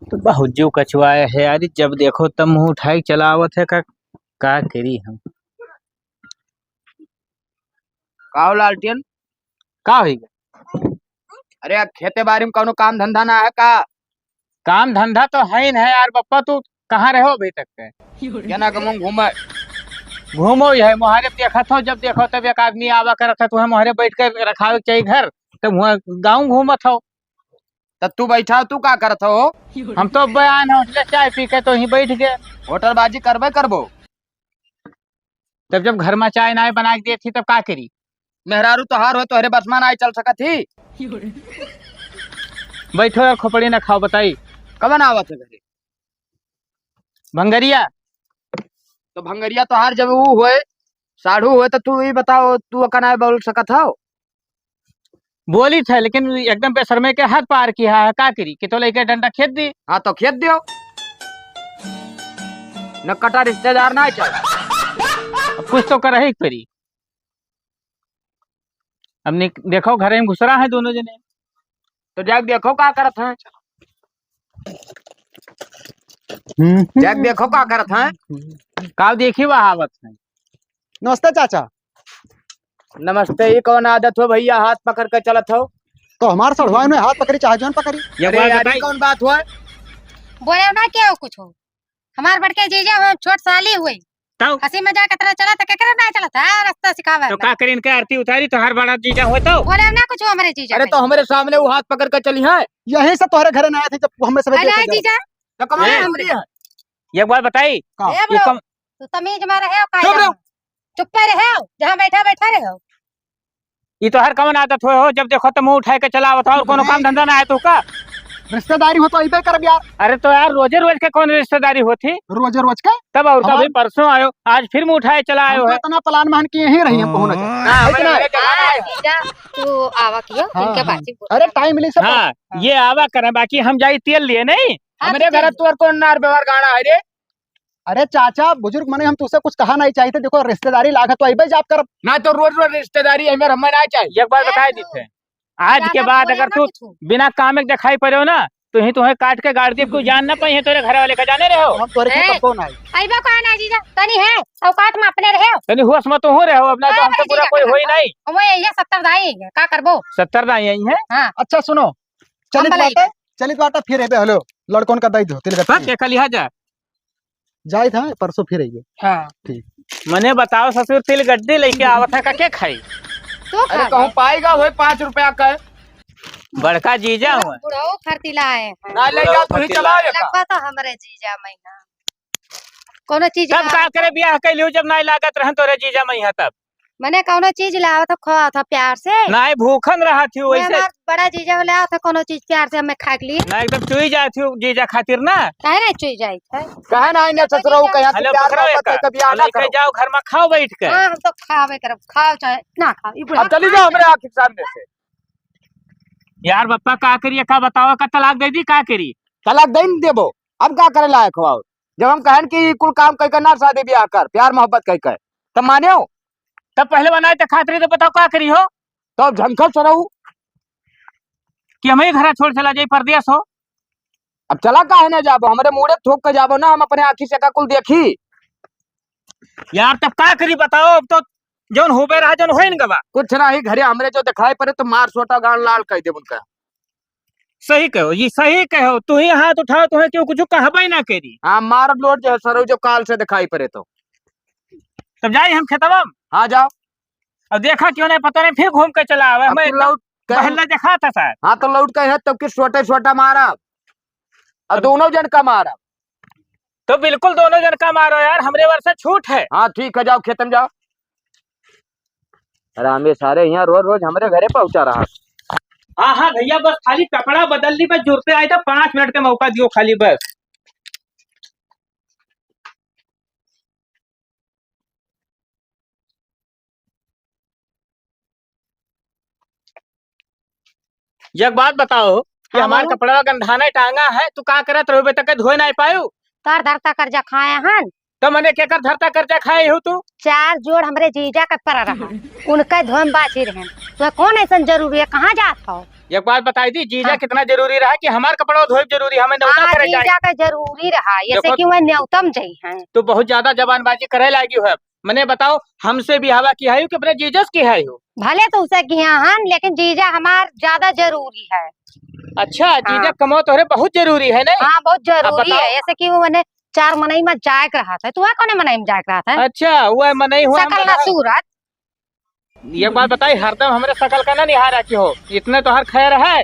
तो बहुत जो कछुआए है यार, जब देखो तब मुंह उठाई चलावत है का करी हम। का हो लालटेन? का होई गए? अरे यार, खेते बाड़ी में कौनो काम धंधा ना है का? काम धंधा तो है ही नहीं यार पप्पा, तू कहाँ रहो अभी तक के? जना के मुंह घूमे। घूमो ही है मुहारे देखा था, जब देखो तब एक आदमी आवा करत था, तुम्हें मुहारे बैठ कर रखावे के चाहिए घर, तब वहाँ गाँव घूमत हो। तब तू बैठा, तू का करत हो? हम तो बयान होटल चाय पी के तो यहीं बैठ गए। होटलबाजी करबे करबो? तब जब घर में चाय नाय बना के दी थी तब का करी? मेहरारू तोहार हो तो हरे बस में ना चल सकत ही। बैठो यार, खोपड़ी ना खाओ, बताई कब ना आवत है घरे? भंगरिया। तो भंगरिया तोहार जब वो हुए साढ़ू हुए तो तू ही बताओ, तू अकना बोल सकत हो? बोली था लेकिन एकदम बेशर्मे के हाथ पार किया है, का करी कि तो लेके डंडा खेत दी। हाँ तो खेत दियो न, कटा रिश्तेदार ना चल। अब कुछ तो कर ही करी। अब देखो घरे में घुसरा है दोनों जने। तो जाग देखो का करत हैं। जाग देखो का करत हैं। का देखी वहावत है। नमस्ते चाचा। नमस्ते। ये कौन आदत हो भैया, हाथ पकड़ कर चलत हो? तो हमारे सड़वा ने हाथ पकड़ी चाहे जौन पकड़ी। अरे यार, ये कौन बात हुआ? बोले ना क्या हो कुछ हो। हमार बड़के जीजा हो, छोट साली हुई तो हंसी मजाक की तरह चला तो केकरे ना चला था रास्ता सिखावे। तो का करी, इनके आरती उतारी तो हर बड़ा जीजा हो तो बोले ना कुछ हो हमारे जीजा। अरे तो हमारे सामने वो हाथ पकड़ कर चली है। यहीं से तोहरे घरे ना आए थे जब हमें सब अरे जीजा तो कमाल ए, हमरी है। एक बार बताई का? ए ये ब्रो, कम तू तमीज में रहे हो चुप का? रहो। चुप पे रहे हो, जहाँ बैठा बैठा रहे हो। ये तो हर कमन आदत हो, जब देखो तो मुंह उठाए के चलावत और कोनो काम धंधा ना है तो का। रिश्तेदारी हो तो अबे कर यार। अरे तो यार रोजे रोज के कौन रिश्तेदारी होती? रोज रोज के तब और कभी परसों आयो, आज फिर मुंह उठाए चला आयो है। इतना प्लान मान के यहीं रही हमको होना चाहिए। ना, हमारे घरे जमाना है। जीजा तू आवा कियो, हाँ, इनके हाँ। बातचीत। अरे टाइम मिली सब। हाँ ये आवा करे, बाकी हम जाई तेल लिए नहीं। हमारे घर तो और कौन नार व्यवहार गाना है रे? अरे चाचा बुजुर्ग मने हम तुझसे कुछ कहा नहीं चाहते, देखो रिश्तेदारी लागत तो अबे जाप कर। ना तो रोज रोज रिश्तेदारी हमें हमें ना चाहिए। एक बार बताए दी थे, आज के बाद अगर तू बिना काम के दिखाई पड़े हो ना तो ही तुम्हें काट के गाड़ दिए, कोई जान ना पाई तेरे घर वाले का जाने रहे हो। हम तोरे के ए, कब कौन आई? आइबा कौन ना जीजा, तनी है औकात में अपने रहे हो। तनी होश में तो हो रहे हो, अपना तो हमसे पूरा कोई हो ही नहीं। वो ये 70 दाई है, का करबो? 70 ना यही है। हां अच्छा सुनो, चलित हम बाटे चलित बाटे फिर एबे हेलो लड़कों का दई दो तिल सब के कलिया जा जाई था परसों फिर आइए। हां मने बताओ ससुर तिल गड्डी लेके आवत है का के खाई? तो अरे कहूँ पाएगा वही 5 रुपया का बड़का जीजा हुआ बुढ़ाओ खरतिला है। ना ले जा, तू ही चलाओ ये काम। लगवा तो हमारे जीजा महीना कोनो चीज तब का करे ब्याह कैलियो जब नहीं लागत रहन तोरे जीजा में है तब मैंने कोनो चीज लावा तो खवा था प्यार से। नहीं भूखन रहा थी वैसे हमार बड़ा जीजा लावा था कोनो चीज प्यार से हमें खा ली। ना एकदम चुई जाती थी जीजा खातिर ना। काहे रे चुई जाई है। कहे ना इन्हें ससुरो कहे हेलो प्यार पकड़ो मोहब्बत है, कभी आना लेके करो। जाओ घर में खाओ बैठ के। हां हम तो खावे करब, खाओ चाहे ना खाओ। ई बुढ़ा अब चली जाओ हमारे आँख के सामने से। यार बप्पा का करिए, का बताओ का तलाक दे दी का करी? तलाक दे नहीं देबो, अब का करे लायक हो? जब हम कहन कि कुल काम कह कर ना शादी ब्याह कर, प्यार मोहब्बत कह कर, तब माने हो? तब पहले बनाए तो खातिर तो बताओ का करी हो तो अब झंखल चढ़ाऊ कि हम ही घर छोड़ चला जाए परदेश हो। अब चला काहे ना जाबो, हमारे मुड़े ठोक के जाबो ना, हम अपने आँखी से का कुल देखी। यार तब का करी बताओ, अब तो जौन होबे रहा जौन होइन गवा। कुछ ना ही घरे हमरे जो दिखाई पड़े तो मार सोटा गान लाल कह दे उनका। सही कहो, ये सही कहो, तू ही हाथ उठाओ, तुम्हें क्यों कुछ कहबे ना करी। हाँ मार लोट जो है सरो जो काल से दिखाई पड़े तो। तब जाए हम खेतवा में। हाँ जाओ। अब देखा क्यों नहीं, पता नहीं फिर घूम के चला आवे। अब हमें तू लौट पहले देखा था शायद। हाँ तो लौट कहे तब कि छोटे छोटा मारा और दोनों जन का मारा। तो बिल्कुल दोनों जन का मारो यार, हमरे वर्ष छूट है। हाँ ठीक है, जाओ खेत में जाओ। रामे सारे यहाँ रोज रोज हमारे घरे पहुंचा रहा। हाँ हाँ भैया, बस खाली कपड़ा बदल ली, बस जुड़ते आए तो 5 मिनट का मौका दियो खाली बस। एक बात बताओ कि हाँ, हमारे बोलो। कपड़ा गंधाने टांगा है, तू का करत रहो तक धोए नहीं पायो? तार धरता कर्जा खाए हन। तो मैंने क्या कर धरता कर्जा खाए हो तू? 4 जोड़ हमरे जीजा का पर रहा, उनका धोम बाची रहन। तो कौन ऐसा जरूरी है, कहाँ जात हो? एक बात बताई दी, जीजा हाँ। कितना जरूरी रहा कि हमार कपड़ा धोए जरूरी, हमें न्योता हाँ करे जाए। जीजा का जरूरी रहा, जैसे देखो- कि वह न्योतम जई है। तो बहुत ज्यादा जबानबाजी करे लागी है। मैंने बताओ, हमसे भी हवा की है कि अपने जीजस की है हो। भले तो उसे किया हन, लेकिन जीजा हमार ज्यादा जरूरी है। अच्छा, जीजा हाँ। कमो तोहरे बहुत जरूरी है नहीं? हाँ बहुत जरूरी बताओ। है, जैसे कि वो मैंने 4 मनई में जाए के रहा था, तू कौन मनई में जाए के रहा था? अच्छा, वो मनई हुआ सकल ना सूरत। एक बात बताई, हरदम हमारे शकल का ना निहारा की हो, इतने तो हर खैर है।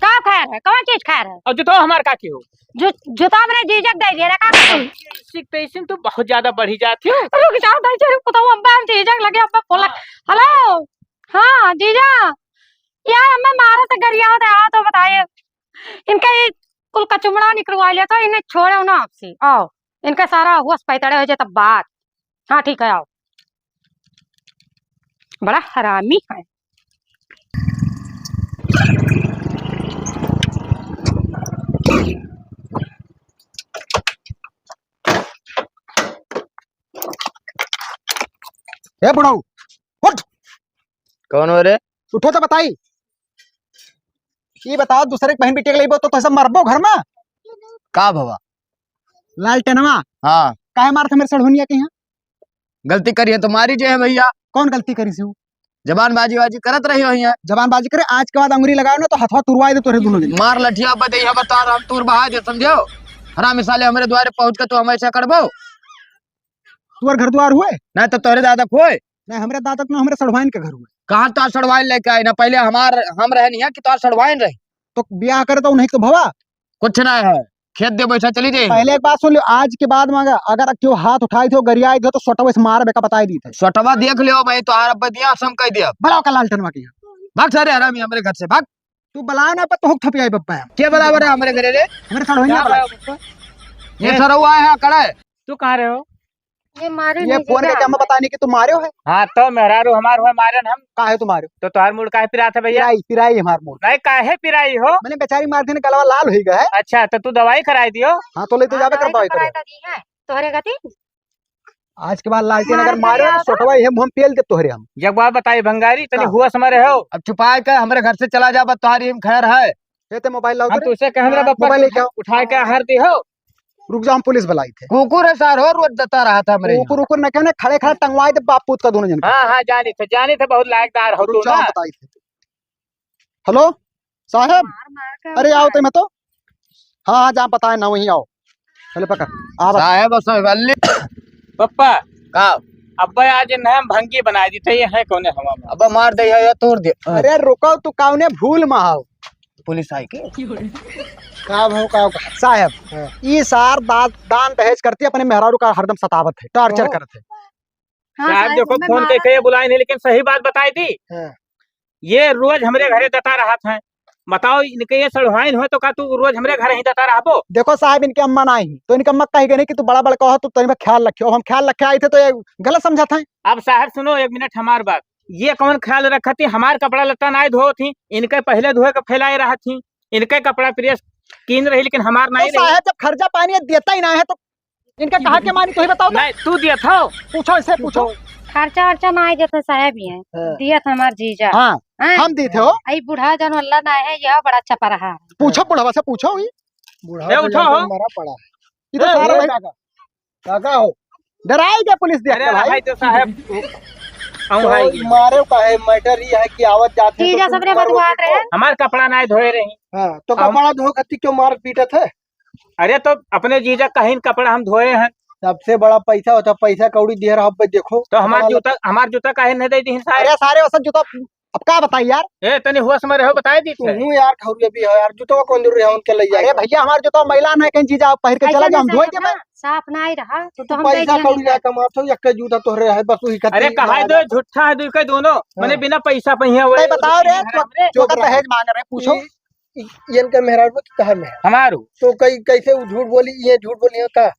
का खैर है, कौन चीज खैर है? और जुतो हमार का की हो। जूता मैंने जीजक दे दिया का करूं? इसी तो बहुत ज्यादा बढ़ी जाती हो। रुक जाओ दे जरूर बताओ, अब्बा हम जीजक लगे, अब्बा बोला हेलो हाँ जीजा यार हमें मारा तो गरिया होता है, तो बताइए इनका ये कुल कचुमड़ा निकलवा लिया था, इन्हें छोड़ो ना आपसे, आओ इनका सारा हुआ पैतड़े हो जाए तब बात। हाँ ठीक है आओ, बड़ा हरामी है। ए बुढ़ऊ उठ, कौन हो रे? उठो तो बताई। ये बताओ दूसरे के बहन बेटे के लिए तो सब मरबो घर में। का भवा? लालटेनवा हाँ, काहे मारते मेरे सड़हुनिया के यहाँ? गलती करी है तुम्हारी जो है भैया। कौन गलती करी सी? जबानबाजी बाजी करत रही हो यहाँ। जबानबाजी करे, आज के बाद अंगुरी लगाओ ना तो हथवा तुरवाई दे तोरे दोनों दिन। मार लठिया बदे यहाँ बता रहा हम तूर बहा दे, समझो? हरा मिसाले हमारे द्वारे पहुंच के तू हम ऐसा करबो तुअर घर द्वार हुए ना तो तोरे दादा खोए। नहीं, हमरे दादा के ना हमरे सड़वाइन के घर हुए। कहाँ तो सड़वाइन लेके आए ना, पहले हम रहे नहीं है कि तो सड़वाइन रही। तो ब्याह करे तो उन्हें तो भवा कुछ ना है, खेत दे बैठा चली जाए। पहले एक बात सुन लो, आज के बाद में अगर क्यों हाथ उठाई थे गरियाई थे तो सोटवा से मार बेका बताई दी थे। सोटवा देख लियो भाई, तो आर दिया सम कह दिया। बड़ाओ का लालटेनवा के यहाँ भाग सारे हरामी हमारे घर से भाग। तू बलाए ना पर तो हुक थपियाई बप्पा है। क्या बराबर है हमारे घरे रे? हमरे सड़हुनिया बलाए। ये सरवा है कड़े। तू कहाँ रहे हो? ये मारे ये फोन करके हमें बताने की तुम मारे हो है। हाँ तो मेहरारू हमार हुआ मारन हम। काहे तुम्हारे तो तुहार मूड काहे पिरा था भैया? पिराई पिराई हमार मोर। नहीं काहे पिराई हो? मैंने बेचारी मार दी, गलवा लाल हो गया है। अच्छा तो तू दवाई कराई दियो। हाँ तो ले तो जावे कर पाई तो। तोहरे गति आज के बाद लालटेन मार अगर मारे दिया ना सोटवा हम पेल दे तोहरे हम। एक बात बताई भंगारी, तनी हाँ। हुआ समझ रहे हो? अब छुपा के हमारे घर से चला जा, तुम्हारी हम खैर है। कहते मोबाइल लाओ हम तो तुझसे कह रहे बप्पा मोबाइल लेके आओ। उठा के हर दी हो। रुक जाओ, हम पुलिस बुलाई थे। कुकुर है सार हो, रोज देता रहा था मेरे ऊपर ऊपर न कहने खड़े खड़े टंगवाए थे बाप पूत का दोनों जन को। हाँ हाँ जानी थे बहुत लायकदार हो तू रुक जाओ, ना। बताई थे। हेलो साहब, अरे आओ तो मैं तो। हाँ हाँ जहाँ बताए ना वहीं आओ। पहले पकड़ आ बस। साहब वल्ली पप्पा का अब्बा आज हम भंगी बना दी थे, ये है कौन है हवा में? अब मार दे या तोड़ दे। अरे रुको, तू काउने भूल में आओ। पुलिस आई के का साहब ये सार दान दहेज करती है, अपने मेहरारू का हरदम सतावत है, टॉर्चर करते है। साहब देखो फोन करके बुलाई नहीं, लेकिन सही बात बताई थी। हाँ। ये रोज हमरे घरे दता रहा था। बताओ इनके ये सड़वाइन हो तो का तू रोज हमरे घर ही दता रहा? देखो साहब, इनके अम्मा ना आई तो इनके अम्मा कही गई कि तू बड़ा बड़ा कहो तो तेरे में ख्याल रखियो। अब हम ख्याल रखे आए थे तो ये गलत समझा था। अब साहब सुनो एक मिनट हमार बात। ये कौन ख्याल रखा थी? हमार कपड़ा लत्ता ना धो थी, इनके पहले धोए के फैलाए रहा थी। इनके कपड़ा प्रेस कीन रही, लेकिन हमार तो नहीं रही। साहब जब खर्चा पानी देता ही ना है तो इनका कहा के मानी तो ही बताओ तो। नहीं तू दिया था। पूछो इसे पूछो। खर्चा वर्चा ना आए जैसे साहब ही है, दिया था हमार जीजा। हाँ हैं? हम दी थे हो। आई बुढ़ा जन अल्लाह ना है, यह बड़ा चपा रहा। पूछो बुढ़वा से पूछो। ही ए, उठो हो। मरा पड़ा ये तो सारा भाई काका हो डराई क्या पुलिस देख अरे के भाई। भाई तो साहब तो मारे का है मैटर ये है कि आवत जाते जीजा सबने बदवार रहे। हमार कपड़ा ना धोए रही। हाँ तो हम- कपड़ा धो खत्ती क्यों मार पीटत है? अरे तो अपने जीजा कहीं कपड़ा हम धोए हैं, सबसे बड़ा पैसा होता, पैसा कौड़ी दे रहा है। देखो तो हमार जूता काहे नहीं दे दी साहब? अरे सारे औसत जूता अब का बताई यार। ए तनी हुआ समझ रहे हो, बताए दी थे। तू यार खौरिया भी है यार, जूता कौन दूर है उनके ले जाए। अरे भैया हमारे जूता महिला ना कहीं चीज आप पहन के चला जाओ, हम धोए के मैं। साफ ना ही रहा तो हम पैसा कौड़ी ना कमातो एक के जूता तोहरे है बस वही अरे कहा दो झूठा है, दुई दोनों मैंने बिना पैसा पहिया हुए। बताओ रे जो का दहेज मांग रहे पूछो। इनके मेहरारू कहा में हमारू तो कई कैसे वो झूठ बोली, ये झूठ बोली का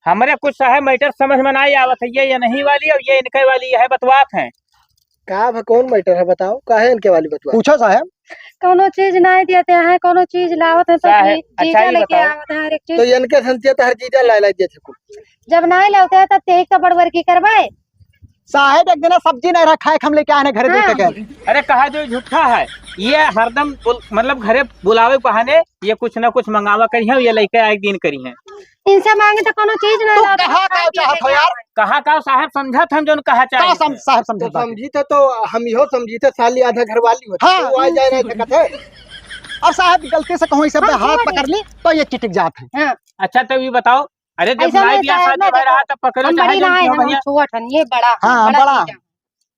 हमारे कुछ साहब मैटर समझ में नहीं आवत है। ये नहीं वाली और ये इनके वाली है, बतवात है का कौन मैटर है बताओ। का है इनके वाली बतवा पूछो साहब। कोनो चीज नहीं देते हैं, कोनो चीज लावत है तो साहब, जीजा अच्छा ही लेके बताओ। आवत है हर एक तो चीज। इनके संचित हर चीज ला ला जैसे जब नहीं लाते है तब तेज तो बड़बर की करवाए। साहेब एक दिन सब्जी नहीं रखा है, हम लेके आए घरे देख के। अरे कहा जो झूठा है ये हरदम मतलब घरे बुलावे बहाने ये कुछ ना कुछ मंगावा करी है, ये लड़के एक दिन करी है। इनसे मांगे तो कोनो चीज नहीं तू लाता। कहा का चाहत हो यार? कहा का साहब समझा था हम जो कहा का चाहे साहब समझे तो समझी तो हम इहो समझी थे साली आधा घर वाली होती हाँ। वो आ जाए नहीं सकत है। अब साहब गलती से कहूँ सब हाँ, हाथ समझ पकड़ ली तो ये चिटिक जात है। हाँ, अच्छा तब ये बताओ, अरे जब ऐसा नाई नहीं ब्याह साहब, शादी मैं हो रहा देखो, तब पकड़ो हम चाहे बड़ी जो ना है, क्यों हम भैया। छुअट हन, ये बड़ा है, हाँ, बड़ा। चीज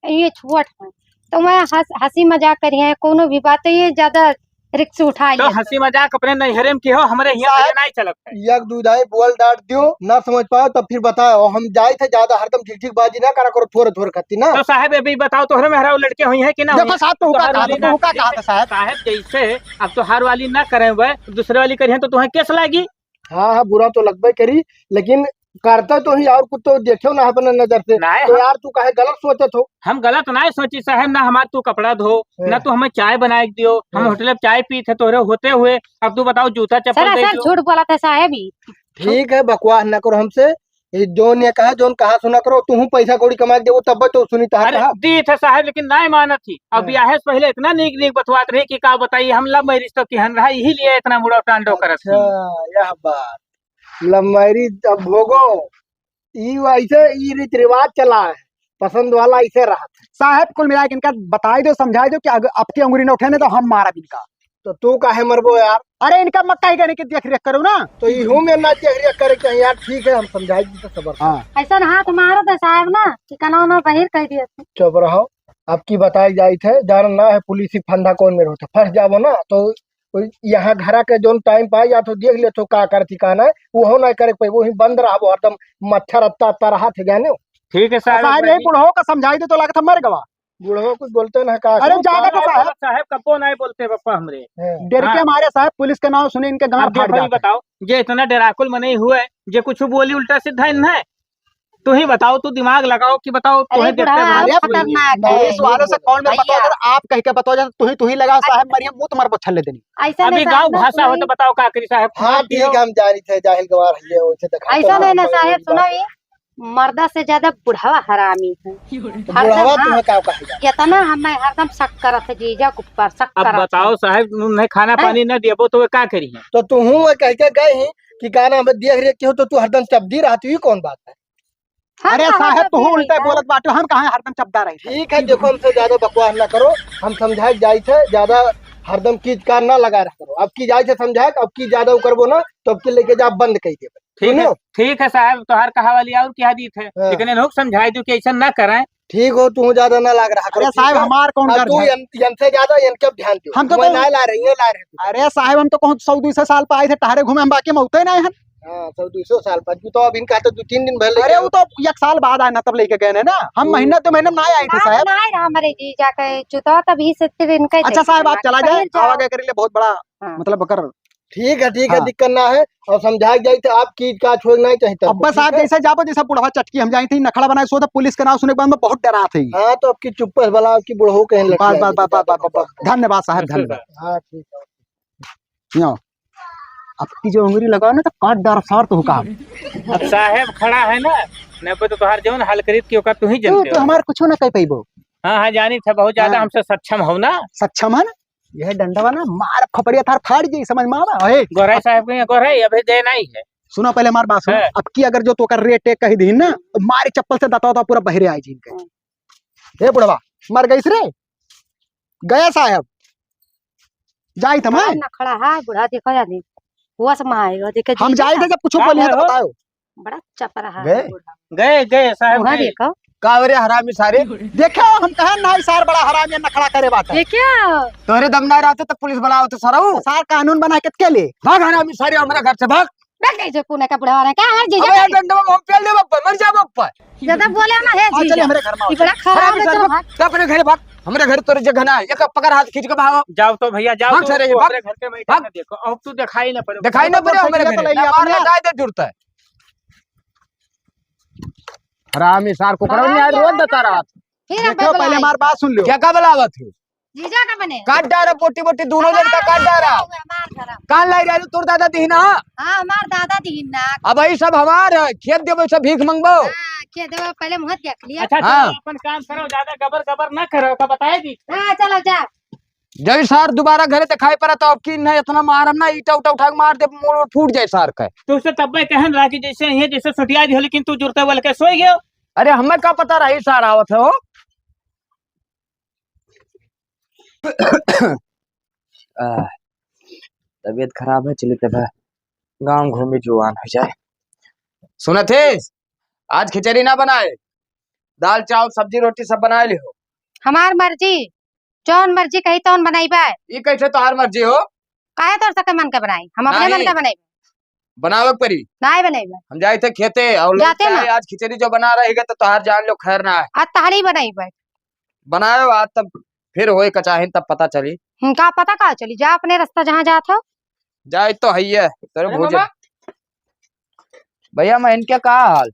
है। ये छुअट है तो मैं हंसी मजाक करी है, कोनो भी बात तो ये ज्यादा रिक्स उठा तो लिया। हंसी मजाक अपने नैहरे में की हो, हमारे यहाँ साहब, नहीं चलत है। एक दूधाई बोल डांट दियो ना समझ पाओ तब फिर बताओ। हम जाए थे ज्यादा हरदम ठीक बाजी ना करा करो, थोड़े थोड़े खत्ती ना। तो साहब अभी बताओ तोहरे मेहरा लड़के हुई है कि ना हुई देखो है? साहब, तो तोहार हुक्का वाली कहा ना- हुक्का कहा था साहब। साहब जैसे अब तोहार वाली ना करे हुए दूसरे वाली करी है तो तुम्हें केस लागी। हाँ हाँ, बुरा तो लगभग करी, लेकिन करता तो ही और कुछ तो देखो ना अपने नजर से। नहीं, तो यार तू काहे गलत सोचे हो? हम गलत ना सोची साहब, ना हमार तू कपड़ा धो ना तू हमें चाय बना के दियो, हम होटल में चाय पी थे तोहरे होते हुए, अब तू बताओ जूता चप्पल दे सर दियो। झूठ बोला था साहब ही। ठीक है, बकवास ना करो हमसे। ये जोन ये कहा जोन कहा सुना करो, तू पैसा कौड़ी कमा के देवो तब तो सुनी तहा अरे कहा। दी थे साहब लेकिन नहीं मानत थी। अब हाँ। ब्याह से पहले इतना नीक नीक बतवात रही कि का बताइए हम लव मैरिज तो किहन रहा, यही लिए इतना बुरा टांडो करत थी। अच्छा यह बात लम्बाई अब भोगो ई ऐसे ई रीति रिवाज चला है, पसंद वाला ऐसे रहा। साहब कुल मिला के इनका बताई दो समझाई दो कि अब की अंगुरी न उठे नहीं तो हम मारा इनका। तो तू काहे मरबो यार? अरे इनका मक्का ही करने की देख रेख करो ना। तो इहू में ना चेहरिया करे के यार। ठीक है, हम समझाएगी तो सबर कर। हाँ ऐसा हाथ मारो था साहब ना कि कना ना बहिर कह दिया। चुप रहो। अब की बताई जाई थे जान ना है पुलिस फंदा कौन में होता फंस जाबो ना तो यहाँ घरा के जोन टाइम पाई या तो देख ले तो का कर ठिकाना है वो ना करे कोई वही बंद रहा हरदम मच्छर अत्ता रहा थे जाने। ठीक है साहब साहब यही बुढ़ो का समझाई दो तो लागत हम मर गवा। बूढ़ो कुछ बोलते ना का। अरे जागा तो साहब साहब कपो नहीं बोलते पप्पा हमरे। डर हाँ। के मारे साहब पुलिस के नाम सुने इनके गांव अब फाड़ देखो ये जाते। बताओ जे इतना डराकुल मने हुए जे कुछ बोली उल्टा सीधा है, तू ही बताओ, तू दिमाग लगाओ कि बताओ तुम्हें देखते बुढ़ा भारी आप हुई है। खतरनाक है। पुलिस वालों से कौन में भैया। बताओ आप कह के बताओ जब तू ही लगाओ साहब मरियम मुंह तुम्हारे पर छल्ले देनी। ऐसा अभी नहीं गांव साहब, भाषा हो तो बताओ का करी साहब। हाँ ठीक है, हम जानी थे जाहिल गवार है वैसे दिखा। ऐसा नहीं ना साहब, सुनो ये मर्दा से ज्यादा बुढ़ावा हरामी है। बुढ़ावा तुम्हें का कहेगा? इतना हमें हरदम शक करत है जीजा के ऊपर शक अब करत है। बताओ साहब नहीं खाना पानी न दियबो तो वे का करी है? तो तू हूँ कह के गए हैं कि गाना में देख रेख के हो तो तू हरदम चपदी रहती हुई कौन बात है? हम अरे कहाँ साहब तू करते उल्टा हैं? बोलत बाटो हम कहां हरदम चपदा रही। ठीक है, देखो हमसे ज्यादा बकवास ना करो। हम समझाए जाए थे ज्यादा हरदम कीज कार ना लगा रहा करो। अब की जाए थे समझाए, अब की ज्यादा करबो ना तो अब के लेके जा बंद कही दे। ठीक है साहब तोहार कहा वाली और क्या दी थे, हाँ। लेकिन लोग समझाए दो कि ऐसा ना करें। ठीक हो, तू ज्यादा ना लग रहा करो। अरे साहब हमार कौन अब कर तू इनसे ज्यादा इनके ध्यान दो। हम तो मैं ना ला रही है ला रहे। अरे साहब हम तो कहूँ 100-200 साल पे आए थे टहरे घूमे हम बाकी मौते नहीं है। हाँ 100-200 साल पर तो अब इनका तो 2-3 दिन पहले। अरे वो तो 1 साल बाद आए ना तब लेके गए ना हम महीना तो महीने में आए थे बात साहब। नहीं रहा हमारे जीजा के चुता तभी से फिर इनका ही अच्छा साहब आप देखिए, चला जाए बहिर जाओ। आवागे करे लिए बहुत बड़ा हाँ। मतलब कर। ठीक है हाँ। दिक्कत ना है। और समझाए जाए तो आप कीज का छोड़ना ही चाहिए। अब बस आप जैसे जाबो जैसा बुढ़वा चटकी हम जाई थी नखड़ा बनाए सो तो पुलिस के नाम सुने के बाद में बहुत डरा थी। हाँ तो आपकी चुप वाला आपकी बुढ़ऊ कहीं लग बस बस बस बस बस धन्यवाद साहब धन्यवाद। हाँ ठीक है। यो अब की जो उंगली लगाओ ना तो काट डर सार तो हुकाम अब साहब खड़ा है ना नहीं पे तो तुहार जौन हाल करीत की ओकर तू ही तू जानते तो हो। हमार कुछ ना कह पाइबो। हाँ हाँ जानी था बहुत ज्यादा हाँ। हमसे सक्षम हो ना। सक्षम है ना यह डंडवा ना मार खपड़िया थार फाड़ गई समझ में आवा। ओए गोराई साहब के गोराई अभी दे नहीं है। सुनो पहले हमारी बात सुनो। हाँ। अब की अगर जो तो कर रेट कह दी ना तो मारे चप्पल से दता पूरा बहरे आई जी के। हे बुढ़वा मर गई रे गया साहब जाई था मैं ना खड़ा है बुढ़ा देखो या नहीं हुआ से आएगा देखे हम जीजा, जाए थे जब कुछ का बोलिए तो है हो? बताओ। बड़ा चप रहा गए? है बुढ़ा। गए गए साहब बुढ़ा गए। देखो कावरे हरामी सारे देखो हम कहे ना सार बड़ा हराम या नखड़ा करे बात है। देखियो तोरे दम ना रहते तो पुलिस बुलाओ तो सराऊ सार कानून बना के के लिए भाग हरामी सारे हमारे घर से भाग। बैठ गई जो पुणे का बुढ़ा रहा क्या है अबे जीजा यार डंडवा में हम पेल दे बप्पा मर जा बप्पा। ज्यादा बोले ना है चलिए जीजा हमारे घर में आओ। ये बड़ा खराब हरामी है सारे तो भाग तो अपने घर भाग। हमारे घर तोरे जगह ना है एक पकड़ हाथ खींच के भागो। जाओ तो भैया जाओ भाग तो सारे, वो भाग। अपने घर के मैदान भाग। में देखो अब तू दिखाई ना पड़े। दिखाई ना पड़े हमारे मोटरसाइकिल तो ले घर लिया मारने अपने। का दे जुड़ता है हरामी सार को करो नहीं रोज बता रहा था। फिर अब देखो पहले हमारी बात सुन लो। क्या का बुलावत हो जीजा का बने काट डारा पोटी पोटी दोनों जन का काट डारा मार धरा कान लाई रहे तोर दादा दीना हां हमार दादा दीन ना अब यही सब हमार है खेत देबो सब भीख मंगबो के दवा पहले मुहत देख लिया। अच्छा हाँ। चलो अपन काम करो, ज्यादा गबर गबर ना करो, का बताएगी। हाँ चलो जा। जब सर दोबारा घरे दिखाई पड़ा तो अब की नहीं इतना मारम ना, ईटा उठा उठा के मार दे, मोड़ फूट जाए सर का। तो उससे तब मैं कहन रहा कि जैसे ये जैसे सुटिया दी हो, लेकिन तू जुड़ते बोल के सोई गयो। अरे हमें क्या पता रही सर आवत है वो। तबीयत खराब है, चलिए तब गांव घूमे जुआन हो जाए। सुना थे आज खिचड़ी ना बनाए, दाल चावल सब्जी रोटी सब बनाए ली हो। हमार मर्जी, जौन मर्जी कही तौन बनाई बा। ये कैसे तोहार मर्जी हो। काहे तोर सके मन का बनाई, हम अपने मन नहीं। का बनाई बनावे परी। नहीं बनाई बा। हम जाए थे खेते और लोग जाते कहे ना। आज खिचड़ी जो बना रहेगा तो तोहार जान लो खैर ना है। आज तहरी बनाई बा। बनाए आज तब फिर होए कचाहिन तब पता चली। का पता का चली, जा अपने रास्ता जहाँ जात हो। जाए तो है तेरे अरे भोज। मामा। भैया मैं इनके का हाल।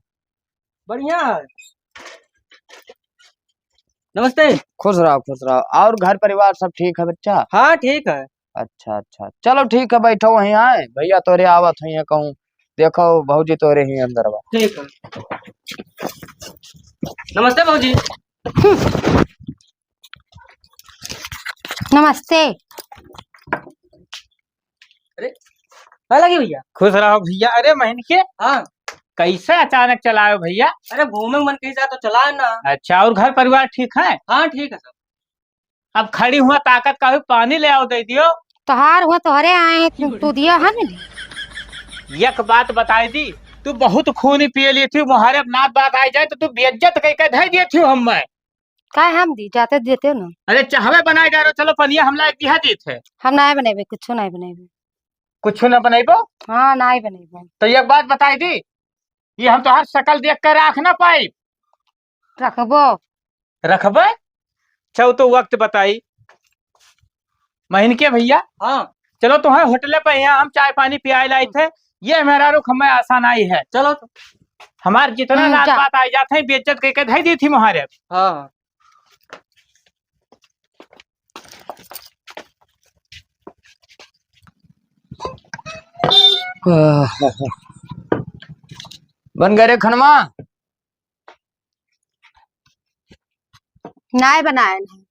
बढ़िया है। नमस्ते। खुश रहो। और घर परिवार सब ठीक है बच्चा। हाँ ठीक है। अच्छा चलो ठीक है, बैठो वहीं आए भैया तोरे आवत है कहूँ देखो भौजी तोरे ही अंदर बा। ठीक है। नमस्ते भाजी। नमस्ते। क्या लगी भैया। खुश रहो भैया। अरे महीन के हाँ कैसे अचानक चलाओ भैया। अरे घूमे मन कहीं जा तो चला ना। अच्छा और घर परिवार ठीक है। हाँ ठीक है सब। अब खड़ी हुआ ताकत का भी पानी ले आओ दे दियो। तोहार हुआ तोहरे आए हैं, तू दिया है ना। एक बात बताई दी, तू बहुत खून पिए ली थी, मुहारे नाथ बात आ जाए तो तू बेइज्जत कह के धर दिए थी हम मैं। काहे हम दी जाते देते ना। अरे चाहवे बनाए जा रहे चलो पनिया हमला एक दिहा दी थे। हम नहीं बनेबे, कुछ नहीं बनेबे। कुछ न बनेबो। हाँ नहीं बनेबे। तो एक बात बताई दी, ये हम तो हर शकल देख कर राख ना पाई। रखबो। रखबे। चलो तो वक्त बताई महीन के भैया। हाँ चलो तुम्हें होटल पे यहाँ हम चाय पानी पियाए लाए थे, ये मेरा रुख हमें आसान आई है। चलो तो हमार जितना नाच जा। बात आई जाते हैं बेइज्जत कह के धई दी थी मुहारे। हाँ बन गए रे खनवा। नहीं बनाए नहीं।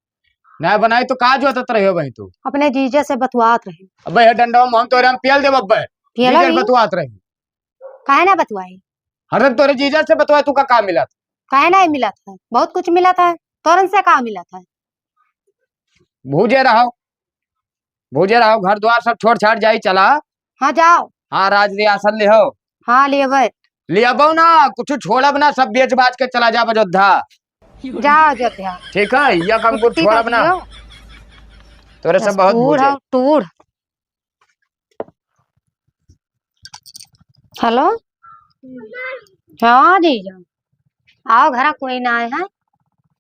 ना बनाई तो का जो रहे हो भाई तू। अपने जीजे से बतवात रहे। अबे हे डंडा में हम तोरे हम पियल दे बब्बे। पियला जीजा भी? बतवात रही। काहे ना बतवाई। हरदम तोरे जीजा से बतवाए तू का काम मिला था। काहे नहीं मिला था, बहुत कुछ मिला था। तोरन से का मिला था। भूजे रहो घर द्वार सब छोड़ छाड़ जाई चला। हाँ जाओ। हाँ राज रियासत ले हो। हाँ लेवे। ले अब ना कुछ छोड़ब ना, सब बेच बाच के चला जा अयोध्या। जाओ अयोध्या। ठीक है यह काम को छोड़ब ना, तोरे सब बहुत टूर भूजे। टूर। हेलो। हाँ जीजा आओ, घर कोई ना आए है।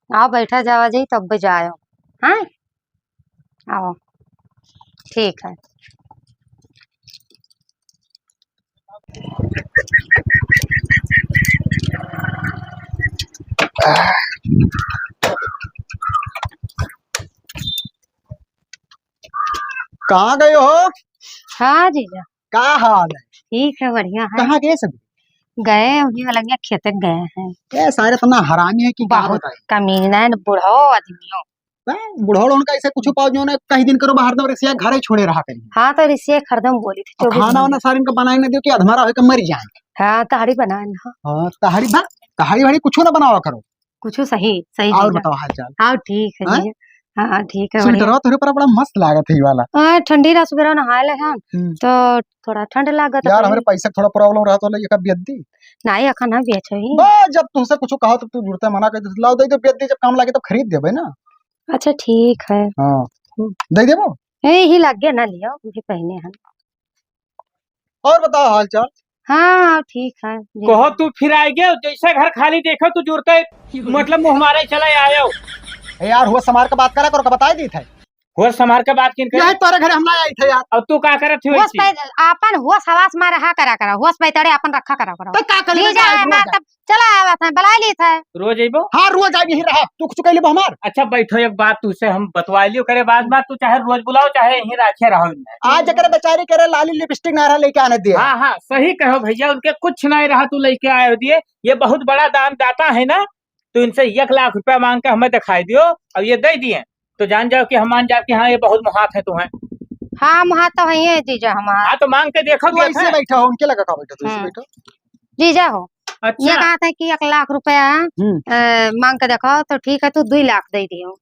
आओ बैठा जावा जी तब जाओ। हाँ आओ ठीक है। कहाँ गए हो। हाँ जीजा का हाल है। ठीक है, बढ़िया है। कहाँ गए सब। गए उन्हीं वाला खेत गए हैं। ए सारे इतना हरामी है कि क्या बहुत बताए। कमीना है, बुढ़ो आदमियों। बुढ़ौल उनका ऐसे कुछ पाओ जो ना कहीं दिन करो बाहर दम रसिया घर ही छोड़े रहा करी। हाँ तो रिश्ते खरदम बोली थी और खाना वाना सारे इनका बनाए ना दियो कि अधमरा होकर मर जाए। हाँ तहारी बना ना। हाँ तहारी भाड़ी कुछ ना बनावा करो। कुछ सही सही और जीजा। बताओ हाल चाल। हाँ ठीक है हाँ? जी। हाँ ठीक है स्वेटर बढ़िया। तेरे पर बड़ा मस्त लागत है ये वाला। हाँ ठंडी रात सुबह नहाए ले हम हम्म। तो थोड़ा ठंड लागत यार हमारे पैसे थोड़ा प्रॉब्लम रहा तो ये का बेदी। नहीं अखन हम बेच ही। जब तुमसे कुछ कहा तो तू जुड़ता मना कर लाओ दे दो बेदी, जब काम लागे तब खरीद देबे ना। अच्छा ठीक है। हाँ दे देबो। यही लग गया ना लियो भी पहने हैं। और बताओ हाल चाल। हाँ ठीक है जी। कहो तू फिर आए गए, जैसे घर खाली देखो तू जुड़ते मतलब मुँह हमारे चले आयो। यार हुआ समार का बात करा करो का बताई दी थे। होश संभाल के बात किन यही तोरे घरे हम ना आई थे यार। अब तू का करत हो होश पे अपन होश हवास में रहा करा होश पे तड़े अपन रखा करा तो का कर जीजा है मैं तब चला आवा था बुला ली था। रोज अइबो? हां रोज आई यही रहा। तू कुछ कहले हमार। अच्छा बैठो, एक बात तुझसे हम बतवा लियो करे बाद तू चाहे रोज बुलाओ चाहे यहीं रखे रहो। आज जकर बेचारी करे लाली लिपस्टिक ना रहा लेके आने दिए। हाँ हाँ सही कहो भैया, उनके कुछ नहीं रहा तू लेके आए दिए। ये बहुत बड़ा दान दाता है ना, तो इनसे 1 लाख रुपया मांग के हमें दिखाई दियो और ये दे दिए तो जान जाओ कि हम मान जाओ कि हाँ ये बहुत मुहात है तुम्हें। हाँ मुहात तो है ये जीजा हमारा। हाँ तो मांग के देखो तू ऐसे बैठा हो, उनके लगा का बैठा तू ऐसे बैठा। जीजा हो ये अच्छा कहा था कि 1 लाख रुपया मांग के देखो तो ठीक है, तू 2 लाख दे दियो।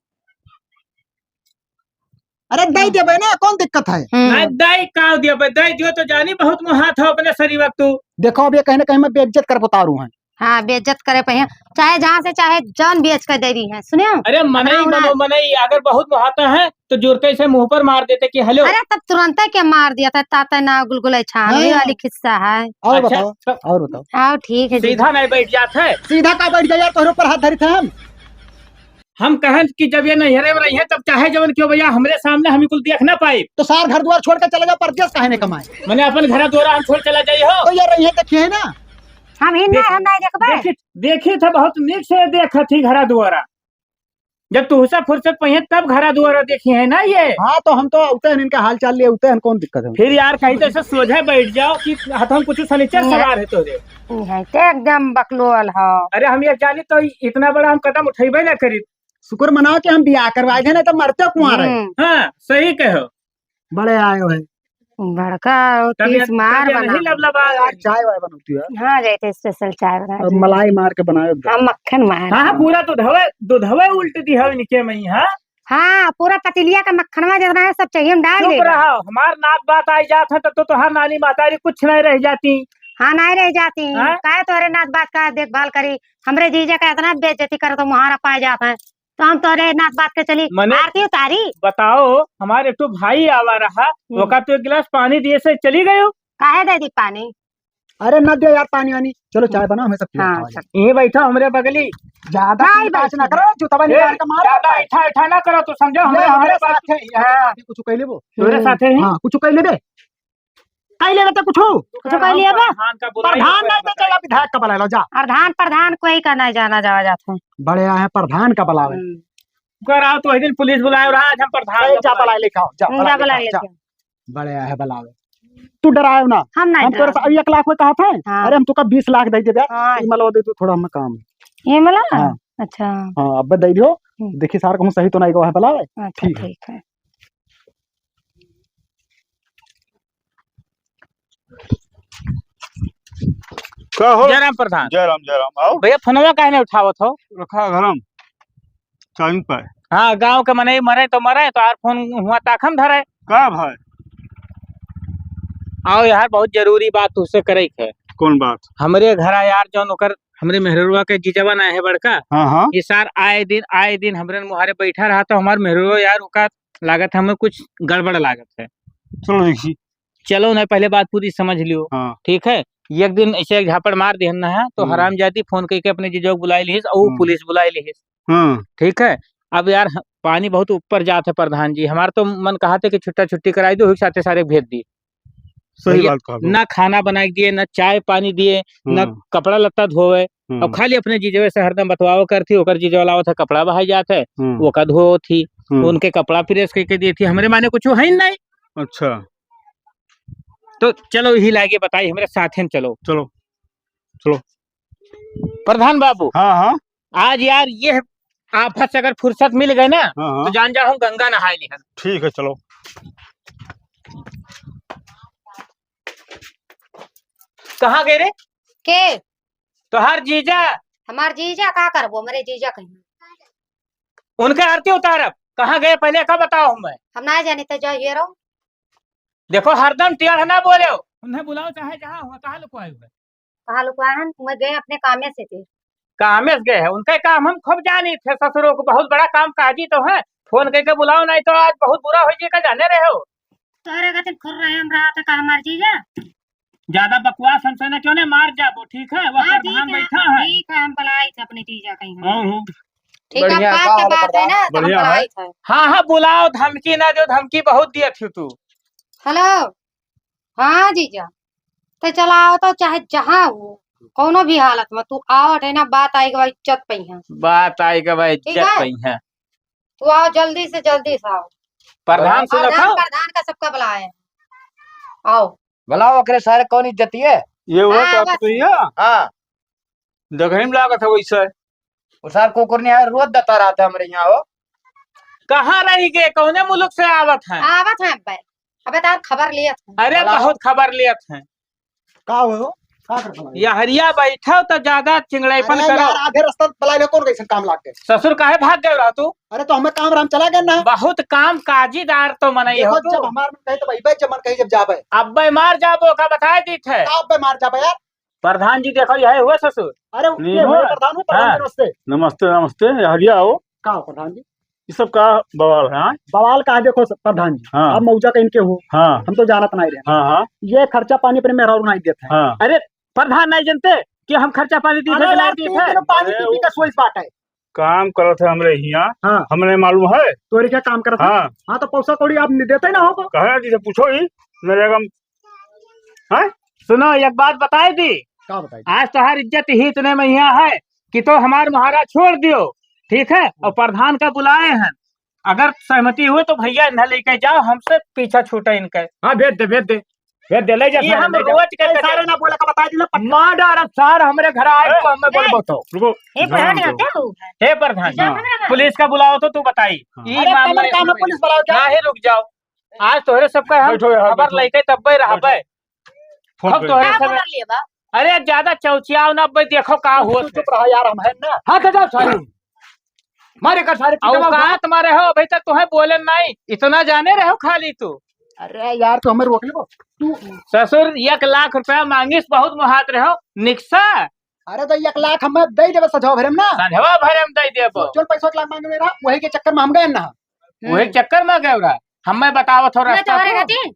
अरे दे देबे ना, कौन दिक्कत है। नहीं दई का दियो बे, दई दियो तो जानी बहुत मुहात हो अपने शरीर वक्त तू। देखो अब ये कहीं ना कहीं मैं बेइज्जत कर बता रू है। हाँ बेइज्जत करे पे हैं, चाहे जहाँ से चाहे जान बेच कर दे दी है। सुनियो अरे मनई अपना मनो मनई, अगर बहुत मुहाता है तो जुरते से मुंह पर मार देते कि हेलो। अरे तब तुरंत क्या मार दिया था, ताता ना गुलगुले छान ये वाली किस्सा है। और अच्छा, बताओ तो और बताओ। हाँ ठीक है सीधा नहीं बैठ जाते है। सीधा का बैठ जा यार, तोहरे ऊपर हाथ धरी थे हम कहें कि जब ये नहरे में रही है तब चाहे जवन क्यों भैया हमरे सामने हम कुल देख ना पाए। तो सार घर द्वार छोड़ के चले जाओ, परदेश काहे ने कमाए। मैंने अपन घर द्वारा हम छोड़ चला जाइए हो। तो ये रही है देखिए ना। हम ही नहीं देखबे। देखी था बहुत नीक से देखा थी घरा द्वारा, जब तुहसे फुर्सत पही तब घरा द्वारा देखी है ना ये। हाँ तो हम तो उते इनका हाल चाल लिए उते कौन दिक्कत है। फिर यार कहीं तो ऐसे सोझे बैठ जाओ कि हाथों में कुछ सनीचर सवार है तोरे। है तो एकदम बकलोल हो। अरे हम ये जानी तो इतना बड़ा हम कदम उठेबे ना करी। शुक्र मनाओ कि हम ब्याह करवाए थे, नहीं तो मरते कुआं रहे। हाँ सही कहो। बड़े आए हो बड़का तीस मार बना नहीं लबलबा यार, चाय वाय बनती है। हाँ जैसे स्पेशल चाय बना अब मलाई मार के बनाए एकदम। हम मक्खन मार। हाँ पूरा दूधवे उल्ट दी है नीचे में ही। हाँ हाँ पूरा पतीलिया का मक्खनवा जितना है सब चाहिए हम डाल चुप देंगे। रहो, हमार नाक बात आई जात है तो तुहार नानी मातारी कुछ नहीं रह जाती। हाँ नहीं रह जाती हाँ? काहे तोरे नाच बात का देखभाल करी, हमरे जीजा का इतना बेइज्जती करे तो मुहारा पाए जाता है, तो हम तोरे नाच बात के चली मने- आरती उतारी। बताओ हमारे तो भाई आवा रहा, वो तो एक गिलास पानी दिए से चली गई हो। काहे दे दी पानी। अरे न दे यार पानी वानी, चलो चाय बनाओ हमें सब हाँ ये बैठा हमरे बगली। ज्यादा नहीं बात ना करो, जूता निकाल के मार। ज्यादा ऐठा ना करो तो समझो हमारे पास साथ है यार, कुछ कह लेबो। मेरे साथ है। हां कुछ कह लेबे, कह लेबे तो कुछ कह लिया बा? प्रधान नहीं तो चला विधायक का बुला लो जा। प्रधान कोई का नहीं जाना जावा जाता है। बड़े आए हैं प्रधान का बुलावे। कराओ तो दिन पुलिस बुलाए और आज हम प्रधान जा बुला लेके आओ, जा जा बुला जा। लेके। बड़े आए हैं बुलावे। तू डरायो ना, हम नहीं हम तोरे से अभी 1 लाख में कहा था। हाँ। अरे हम तुका 20 लाख दे दे यार, हाँ। इमल दे तो थोड़ा हमें काम है। ये मला हाँ। अच्छा हां अब दे दियो, देखी सार कहूं सही तो नहीं गवा है बुलावे। अच्छा ठीक है। ठीक है। का हो? जयराम प्रधान। जयराम आओ। भैया फोनवा काहे नहीं उठावत हो? रखा घरम चाइन पे। हाँ गांव के मनई मरे तो आर फोन हुआ ताखम धरे। का भाई? आओ यार बहुत जरूरी बात तुझसे करे है। कौन बात? हमरे घर यार जो नौकर हमरे मेहरुआ के जीजवा ना है बड़का, हाँ हाँ ये सार आए दिन हमरे मुहारे बैठा रहा तो हमार मेहरुआ यार उका लागत हमें कुछ गड़बड़ लागत है। चलो देखी। चलो ना पहले बात पूरी समझ लियो। हाँ ठीक है, एक दिन ऐसे एक झापड़ मार दिहन ना है तो हरामजादी फोन करके अपने जीजो को बुलाई लिहिस और पुलिस बुलाई लिहिस। हाँ ठीक है, अब यार पानी बहुत ऊपर जाते प्रधान जी, हमारा तो मन कहा था कि छुट्टी कराई दो, साथे सारे भेज दी। सही भैया, बात कहा। न खाना बना के दिए, न चाय पानी दिए, न कपड़ा लत्ता धोवे। अब खाली अपने जीजवे से हरदम बतवाओ करती, ओकर जीजवा लाओ था कपड़ा बहाई जाते, वो का धो थी, उनके कपड़ा प्रेस करके दी थी, हमरे माने कुछ है ही नहीं। अच्छा तो चलो यही लागे बताई हमारे साथ हैं। चलो चलो चलो प्रधान बाबू। हाँ हाँ आज यार ये आफत से अगर फुर्सत मिल गई ना हाँ तो हाँ जान जा हम गंगा नहाए लिहन। ठीक है चलो। कहाँ गए रे के तो हर जीजा? हमार जीजा का करबो, मेरे जीजा कहीं उनके आरती उतारब। कहाँ गए पहले का बताओ हमें। हम ना जाने तो जो ये रहो। देखो हरदम टेढ़ ना बोले हो, उन्हें बुलाओ चाहे जहाँ हो। कहाँ लुकवाए हुए? कहा लुकवाहन मैं गए अपने कामे से थे। काम गए हैं, उनका काम हम खूब जानी थे। ससुरों को बहुत बड़ा काम काजी तो है, फोन करके बुलाओ नहीं तो आज बहुत बुरा हो जाएगा, जाने रहे हो। तोरे गतिन खुर रहे हम रहा था का हमार जीजा। ज्यादा बकवास हमसे न क्यों ने मार जाबो। ठीक है, वो हाँ, प्रधान ठीक है, बैठा है। ठीक है हम बुलाई थे अपने जीजा कहीं। और ठीक है, बढ़िया, बात का का हाल है बात है ना, तो हम बढ़िया है। बढ़ाई थे। हाँ हाँ बुलाओ, धमकी ना दो, धमकी बहुत दिया थी तू। हेलो, हाँ जीजा, तो चलाओ तो चाहे जहाँ हो, कोनो भी हालत में तू आओ है ना, बात आएगी भाई, इज्जत पई है। बात आएगा भाई, ठीक इज्जत है। पई है। तू आओ जल्दी से आओ। प्रधान सुनो प्रधान खाओ। प्रधान का सबका बुलाए हैं। आओ। बुलाओ अकरे सारे कौन इज्जती है। ये वो हाँ, तो बस। तो ये हाँ देखने में लागत है वैसे। वो सार कुकुर नहीं है, रोज दता रहता है हमारे यहाँ हो। कहाँ रही गए, कौने मुल्क से आवत हैं? आवत है अब्बे, अबे तार खबर लिया था। अरे बुलाओ। बहुत खबर लियत हैं। का हो का करत हमारे? या हरिया बैठा तो ज्यादा चिंगड़ाईपन अरे करो। यार आधे रास्ता बलाई ले, कौन कैसे काम लाग के? ससुर काहे भाग गए रहा तू? अरे तो हमें काम राम चला गया ना। बहुत काम काजीदार तो मनई हो देखो जब तू। हमार में कहे तो भाई जब मन कहे जब जाबे अब बीमार जाबो का बताए दी थे। आप पे मार जाबे यार। प्रधान जी देखो यही हुआ ससुर। अरे नहीं ये हुआ। हुए प्रधान हाँ। जी नमस्ते। नमस्ते नमस्ते, हरिया आओ। का हो प्रधान जी? ये सब का बवाल है? हाँ बवाल का देखो प्रधान जी, हाँ। आप मौजा का इनके हो, हाँ हम तो जानत नहीं रहे। हाँ हाँ ये खर्चा पानी पर मेरा नहीं देते हैं। हाँ। अरे प्रधान नहीं जानते कि हम खर्चा पानी दी अरे यार, थे? 3 किलो पानी अरे पी का सोच बात है। काम करत है हमरे यहाँ। हाँ। हमने मालूम है। तोरी क्या काम करता? हाँ हाँ तो पैसा कौड़ी आप नहीं देते ना हो तो। कहे जी से पूछो ही मेरे गम। हाँ सुनो एक बात बताए दी, क्या बताइए? आज तुम्हारी इज्जत ही इतने में यहाँ है कि तो हमारे महाराज छोड़ दियो, ठीक है? और प्रधान का बुलाए हैं, अगर सहमति हुई तो भैया इन्हें लेके जाओ, हमसे पीछा छूटा इनका। हाँ भेज दे भेज दे भेज दे, ले जा। ये हम रोज के सारे ना बोला का बता दिला। माँ डारब सार हमरे घर आए तो हमें बोलबो तो। रुको। हे प्रधान ध्यान दो। जानते हो? हे प्रधान, हाँ। पुलिस का बुलाओ तो तू बताई। हाँ। ई अरे मामला कमर काम है, पुलिस बुलाओ क्या? ना ही रुक जाओ, आज तोहरे सबका हम बैठो यार, खबर बैठो। लेके तब्बे रहबे। फोन हम पे। तोहरे क्या सब खबर लिए बा? अरे ज्यादा चौचियाओ ना बे, देखो का हुआ। तू चुप रहा यार, हम है ना। हाँ तो जाओ सारे मारे कर सारे औकात मारे हो, अभी तक तुम्हें बोले नहीं, इतना जाने रहो खाली तू। अरे यार तो हमें रोक ले तू। ससुर 1 लाख रुपया मांगिस, बहुत मुहात रहो निक्सा। अरे तो 1 लाख हमें दे देबे सजाओ भरम ना। संझवा भरम दे देबो। चल पैसा 1 लाख मांगे मेरा, वही के चक्कर में हम गए ना। वही चक्कर में गए रहा। हमें बताओ थोड़ा मैं रास्ता तुम्हारे तो। खातिर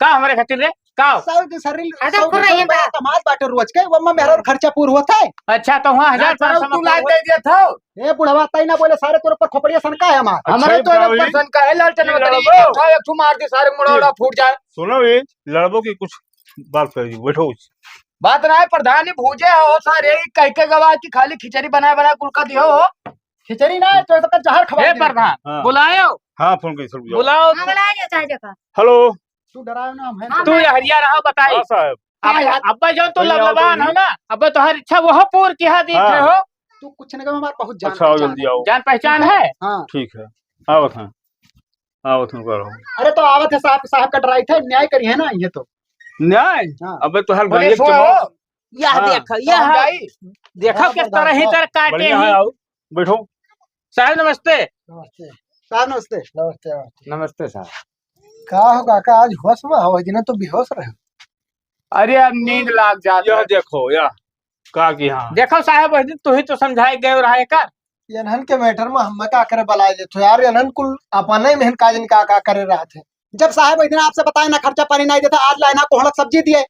का हमारे खातिर रे का? सौ के शरीर अच्छा, खुद रहिए बा। तमाश बाटे रोज के, वो मेरा खर्चा पूरा होता है। अच्छा तो वहाँ 1500 तू लाख दे दिया था। ए बुढ़वा तई ना बोले सारे तोर ऊपर खोपड़िया सनका है हमार। हमारे तो भाई। पर्सन का है लालटेन में लड़बो। तरी उठा एक ठू मार दी सारे मुड़ौड़ा फूट जाए। सुनो ये लड़बो की कुछ बात करिए, बैठो। बात ना है प्रधान जी भूजे हो सारे कह के गवा की खाली खिचड़ी बनाए कुल का दियो हो। खिचड़ी ना है तो सब जहर खवा हे दे। प्रधान हाँ। बुलायो, हाँ फोन कर सब जाओ। बुलाओ। हाँ, बुलाया जाए चाहे जगह। हेलो। तू डरायो ना हम है। हाँ, तू हरिया रहो बताई। हाँ साहब। हाँ यार, अब्बा जो तू भैया आओ लबलबान तो हो ना, अब तुम्हारी इच्छा वो पूर की हाँ दिख रहे हो। तू कुछ नहीं, हमार बहुत जान अच्छा आओ पहचान जल्दी है। आओ। जान पहचान है। हाँ। ठीक है आवत हैं, आवत हैं करो। अरे तो आवत है साहब का डराई थे, न्याय करी है ना ये तो। न्याय। हाँ। अबे तो हर बोले गरीब सो के हो। मौत। यह हाँ। देख, यह देखो हाँ, किस प्रधान, तरह ही हाँ। तरह काटे बढ़िया है, ही। आओ बैठो। साहब नमस्ते। नमस्ते साहब, नमस्ते। नमस्ते। नमस्ते साहब। का हो काका, आज होश में हो जिन्हें तो बेहोश रहे। अरे अब नींद लाग जाता यह है। देखो या का की हाँ। देखो साहब उस दिन तू ही तो समझाए गए रहा का। यनहन के मैटर में हम का करे बलाए ले तो यार, यनहन कुल अपने मेहन काजन का करे रहे थे। जब साहब एक दिन आपसे बताए ना खर्चा पानी नहीं देता, आज लाए ना कोहड़क सब्जी दिए,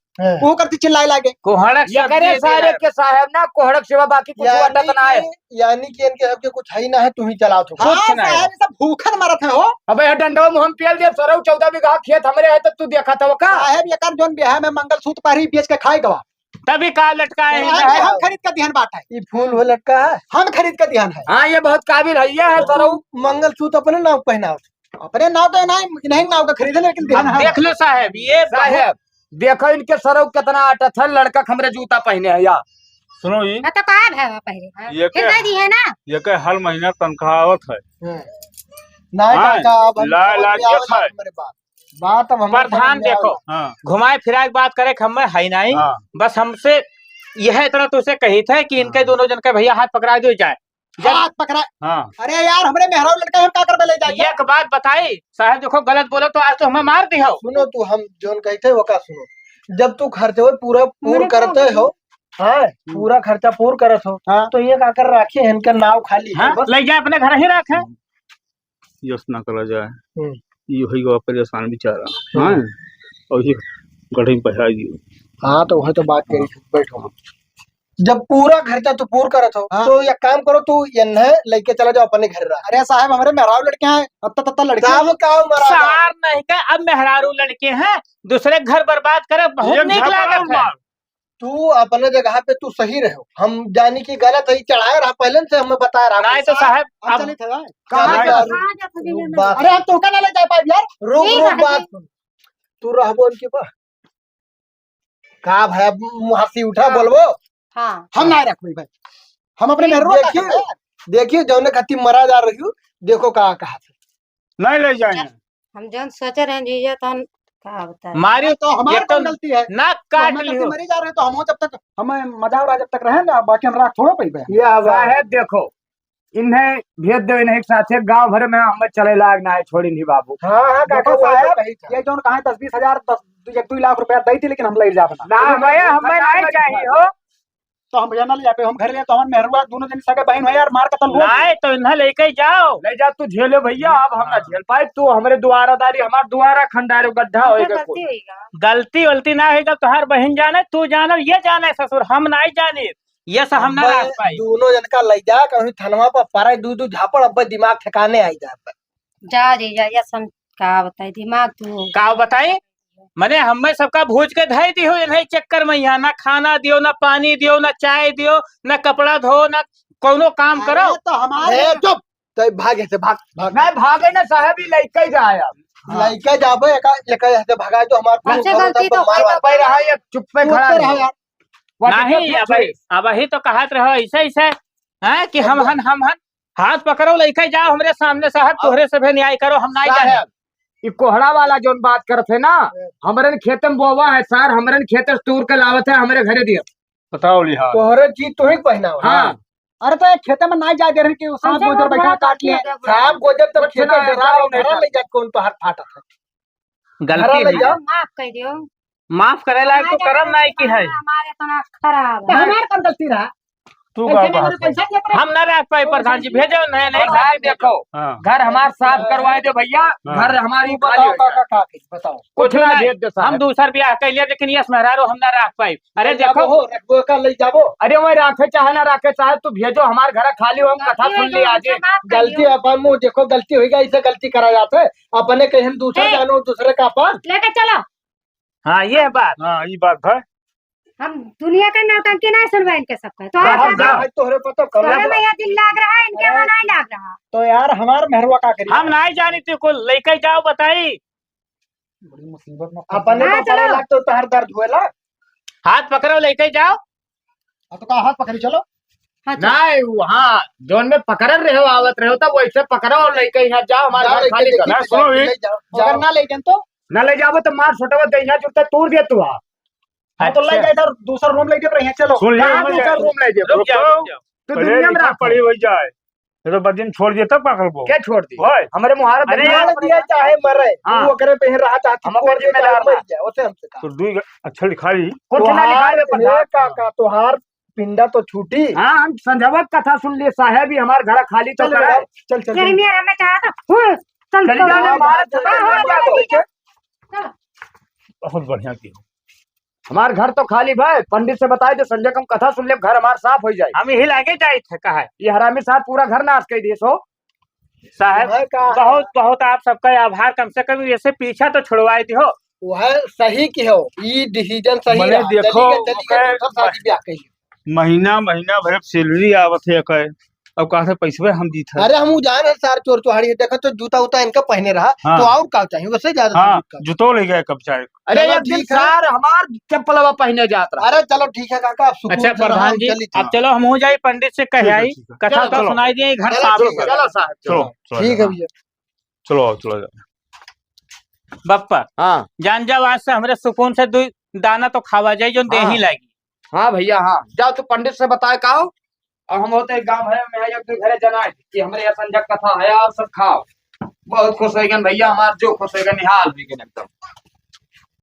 वो करती चिल्लाए लागे। कोहड़क ये करे सारे के साहब ना कोहड़क सेवा बाकी कुछ अटक ना है। यानी कि इनके सबके कुछ है ही ना है, तू ही चला तू। हाँ कुछ नहीं। साहब, ये सब भूखन मरत है हो। अबे डंडो मुंह पियल दे सरौ 14 बीघा खेत हमरे है तो तू देखा था का। साहब ये जोन ब्याह में मंगलसूत्र पहरी बेच के खाए गवा, तभी का लटकाए साहब, ये हैं। हम खरीद के दिहन बात है, ये फूल हो लटका है। हम खरीद के दिहन है। हाँ ये बहुत काबिल है ये है सरौ। मंगलसूत्र अपने नाम पहना। अपने नाव तो नहीं नाव का खरीदे, लेकिन दिहन अब है। देख लो साहब, ये साहब देखो इनके सरौ कितना अटथ है, लड़का हमरे जूता पहने है यार। सुनो ये हाँ, तो कहाँ है पहले? ये फिर क्या दे दी है ना। ये क्या हर महीना तनख्वाह आवत है। नहीं हाँ, काका, अब हम ला- समझ ला में के आवेला खाए। हमारे बात अब हमारे प्रधान समझ में देखो, आवेला। हाँ घुमाए फिराए बात करे हमें है नहीं। हाँ बस हमसे यह इतना तुझसे कही था कि इनके दोनों जन के भैया हाथ पकड़ा दो जाए। हाथ पकड़ा। हाँ। अरे यार हमरे मेहराव लड़का हम का कर ले जाए। एक बात बताई साहब, देखो गलत बोलो तो आज तो हमें मार दी हो। सुनो तू, हम जोन कहते वो का सुनो। जब तू खर्चे हो पूरा पूर मेरे करते को- हो, हाँ पूरा खर्चा पूर करत हो, हाँ। तो ये का कर राखी है इनका नाव खाली है हाँ, बस। ले जाए अपने घर ही रखे। यस ना करा जाए। हम्म। ये होई गवा परेशान बेचारा। हाँ और ये गढ़ी में पहरा दियो। हाँ तो वही तो बात करी थी, बैठो। जब पूरा खर्चा तू पूर करत हो हाँ। तो एक काम करो, तू इन्हें लेके चला जाओ अपने घर रहा। अरे साहब हमारे मेहराब लड़के हैं, अत्ता तत्ता लड़के हैं। काम का मरा सार नहीं का अब मेहरारू लड़के हैं, दूसरे घर बर्बाद करे बहुत नीक लागत है। तू अपने जगह पे तू सही रहो, हम जानी की गलत है चढ़ाए रहा पहले से हमें बता रहा। नहीं तो साहब अब अब चली था भाई। कहाँ जा रही? कहाँ जाते जीजा रुक ना? बात अरे हम तो का ना ले जाए पाए यार। रुक ठीक रुक है, बात सुन। तू रहबो उनके पास का भाई हंसी उठा बोलबो। हाँ हम ना रखबे भाई, हम अपने मेहराब देखिए देखिए जौने खती मरा जा रही हूँ, देखो कहा से नहीं ले जाए हम जौन सोच रहे हैं जीजा तो हम का बताए। मारी तो हमारी ये तो कौन गलती है? नाक तो काट हमें लियो। गलती मरी जा रहे तो हम जब तक हमें मजा और जब तक रहे ना, बाकी हम राख थोड़ा पे ये आवाज साहेब देखो, इन्हें भेज दो, इन्हें एक साथ गांव भर में हम चले लाग ना है, छोड़ी नहीं बाबू। हाँ हाँ काका देखो वो साहब, तो कही था। ये जोन कहा 10-20 हजार 1-2 लाख रुपया दी थी, लेकिन हम ले जाब ना। ना भैया हमें नहीं चाहिए हो। तो हम भैया ना ले जाते, हम घर ले तो हमारे मेहरुआ दोनों जन सगे बहन है यार, मार कतल हो। नहीं तो इन्हें लेके जाओ। ले जा तू झेले भैया, अब हम ना झेल पाए। तू हमारे दुआरादारी, हमार दुआरा खंडारो गड्ढा हमसे होएगा गलती हुई गा। गलती वलती ना होगा तो हर बहन जाने, तू जाने, ये जाने ससुर, हम नहीं जाने। ये सब हम ना अब्बा, रख पाई। दोनों जन का ले जा कहीं थनवा पर पारा दूध झापड़, अब्बा दिमाग ठिकाने आई जा। जा जीजा ये सम का बताई दिमाग तू का बताई मने हमें सबका भूज के धई दी हो इन्हें चक्कर में, यहाँ ना खाना दियो, ना पानी दियो, ना चाय दियो, ना कपड़ा धो, ना कोनो काम करो। अरे तो हमारे ए, चुप तो भागे से भाग भाग नहीं भागे ना साहब, ही लेके जाए। अब लइका जाबे एक ऐसे भगाए तो हमारे हमसे गलती तो हुई तो पे रहा है, चुप पे खड़ा रहो है। यार। नहीं अब ही तो कहत रहो ऐसे ऐसे है कि हम हाथ पकड़ो लेके जाओ हमरे सामने, साहब तोहरे से भी न्याय करो, हम नहीं जाने। साहब ये कोहड़ा वाला जोन बात करते ना, हमारे खेत में बोवा है सर, हमारे खेत तूर के लावत है, हमारे घरे दिया। बताओ लिहाज तोहरे चीज तो ही पहना हो। हाँ अरे तो एक खेते में नहीं जा दे रहे कि सांप हमसे गुजर बहुत बैठा बड़ा काट लिए। गलती हो गया। साहब गोजब तब कुछ खेते ना, डरा राव डरा नहीं ले जा कौन तो हाथ फाटा था। गलती ले है, जाओ। माफ कर दियो। माफ करे लायक तो करम नहीं की है। हमारे तना खराब तो है। हमारे कौन गलती रहा? तू ऐसे का नहीं हमारे बात पैसा दिया करे। हम ना रख पाए प्रधान जी, भेजो नहीं नहीं साहब देखो, हाँ घर हमार साफ करवाए दो भैया, घर हमारी खाली बताओ हो जाए। काका का किस बताओ। कुछ ना नहीं। भेज दो हम साहब। दूसर ब्याह कर लिया, लेकिन यस मेहरारो हम ना रख पाए। अरे देखो हो रखबो का ले जाबो। अरे वही राखे चाहे ना राखे चाहे, तू भेजो, हमारे घर खाली हो, हम कथा सुन ली आज। गलती अपन मुंह देखो, गलती होगा इसे गलती करा जाता है। अपने कहीं हम दूसरा ए! जानो दूसरे का अपन। लेके चलो, हाँ ये बात। हाँ ये बात है। हम दुनिया का नौटंकी नहीं सुनवाए इनके सबका। तो साहब, जा तोहरे पता तोरे कर। में यह दिल लाग रहा है, इनके में नहीं लाग रहा। तो यार हमारे मेहरुआ का करिए। हम नहीं जानी थी कुल, लेके जाओ बताई। बड़ी मुसीबत में अपने हाँ, तो पड़ा चलो। लगता तो हर दर्द हुएला। हाथ पकड़ो लेके जाओ। तो का हाथ पकड़ी चलो। हाँ चलो। नहीं वहाँ जोन में पकड़ रहे हो, आवत रहे हो, तब वैसे पकड़ो और लेके यहाँ जाओ, हमारे घर खाली कर। ना सुनो भी। अगर ना ले जाए तो न ले जाओ तो मार छोटा तो यहाँ चुपता तूर दे तू। हम तो ले अच्छा। जाए इधर दूसरा रूम लेके रहे हैं। चलो सुन लिया कहाँ दूसरा रूम ले जाओ, रुक जाओ, रुक जाओ। तू पढ़े दुनिया में लिखा रख पढ़ी वही जाए, ये तो बदिन छोड़ दिया तब पकड़ को। क्या छोड़ दी भाई हमारे मुहारत। अरे मार दिया चाहे मरे, हाँ। वो करे पे रहा चाहती हम अपने कोई जिम्मेदार जिम्मेदार मर जाए उसे हमसे कहा। तो दुई अच्छा लिखा ली। कुछ ना लिखा है तोहार हे काका तोहार पिंडा तो छूटी। हाँ हम संजवत कथा सुन लिए, साहेब ही हमारे घर खाली तो चल करे। बेटा, चल चल तेरी मेरा मैं चाहा था। चल चल चलो। जाओ, हमारा चलो। बहुत बढ़िया की। हमारे घर तो खाली भाई, पंडित से बताए जो संजय कम कथा सुन ले, घर हमारा साफ हो जाए। हम यही लागे जाए थे कहा ये हरामी साहब पूरा घर नाश कर दिए। सो साहब मैं कहा बहुत बहुत आप सबका आभार, कम से कम ऐसे पीछा तो छुड़वाए दी हो। वह सही की हो, ये डिसीजन सही मने रहा। देखो, चली गई तो सब शादी ब्याह कही। महीना महीना भर सैलरी आवत है कहे, अब कहा से पैसे हम दी था। अरे हम जान है सार चोर चुहाड़ी देखा तो जूता उता इनका पहने रहा। हाँ। तो और का चाहिए वैसे ज्यादा हाँ का। जुतो ले गए कब चाहे। अरे चलो एक दिन ठीक है। सार हमार चप्पलवा पहने जात रहा। अरे चलो ठीक है काका, आप सुकून अच्छा से रहो, प्रधान जी, चली अब चलो हम हो जाए पंडित से कह आई, ठीक है। कथा तो चलो। सुनाई दिए, घर चलो, साफ ठीक है। करो। चलो साहब चलो चलो। ठीक है भैया। चलो चलो बप्पा हाँ जान जाओ, आज से हमरे सुकून से दो दाना तो खावा जाए जो दे हाँ। ही लगी। हाँ भैया हाँ, जाओ तू पंडित से बताए काओ, और हम होते गांव है में एक घरे जनाए कि हमरे यहाँ संजय कथा है, आप सब खाओ। बहुत खुश हो गए भैया, हमार जो खुश हो गए निहाल भी एकदम।